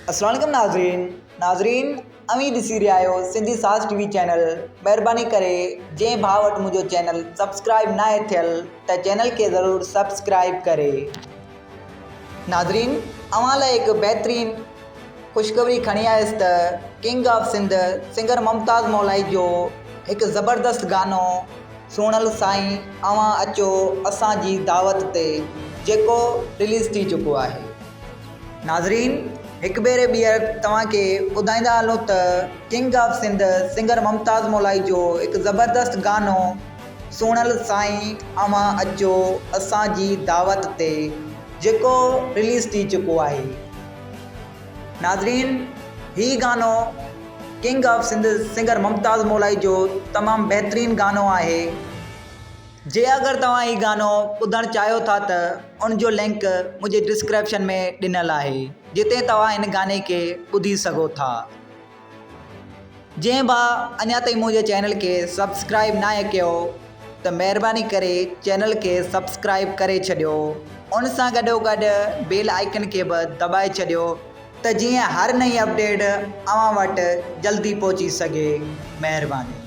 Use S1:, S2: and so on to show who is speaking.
S1: अस्सलाम वालेकुम नाज़रीन अमी ॾिसी रहिया आहियो सिंधी साज़ टीवी चैनल। महिरबानी करे जंहिं भाउ वटि मुंहिंजो चैनल सब्सक्राइब न आहे थियल त चैनल खे ज़रूरु सब्सक्राइब करे। नाज़रीन अवां लाइ हिकु बहितरीन ख़ुशख़बरी खणी आयसि त king of Sindh singer Mumtaz Molai जो हिकु ज़बरदस्त गानो सुणल साईं अवां अचो असांजी दावत ते, जेको रिलीज़ थी चुको आहे। नाज़रीन हिकु भेरे ॿीहर तव्हांखे ॿुधाईंदा हलूं त king of Sindh singer Mumtaz Molai जो हिकु ज़बरदस्त गानो सुणल साईं अवां अचो असांजी दावत ते, जेको रिलीज़ थी चुको आहे। नाज़रीन हीउ गानो king of Sindh singer Mumtaz Molai जो तमामु बहितरीनु गानो आहे। जे अगरि तव्हां हीउ गानो ॿुधणु चाहियो था त उन जो लिंक मुंहिंजे डिस्क्रिप्शन में ॾिनल आहे, जिते तव्हां हिन गाने खे ॿुधी सघो था। जंहिं भाउ अञा ताईं मुंहिंजे चैनल खे सब्सक्राइब न आहे कयो त महिरबानी करे चैनल खे सब्सक्राइब करे छॾियो। उन सां गॾोगॾु बेल आइकन खे बि दॿाए छॾियो त जीअं हर नई अपडेट अव्हां वटि जल्दी पहुची सघे। महिरबानी।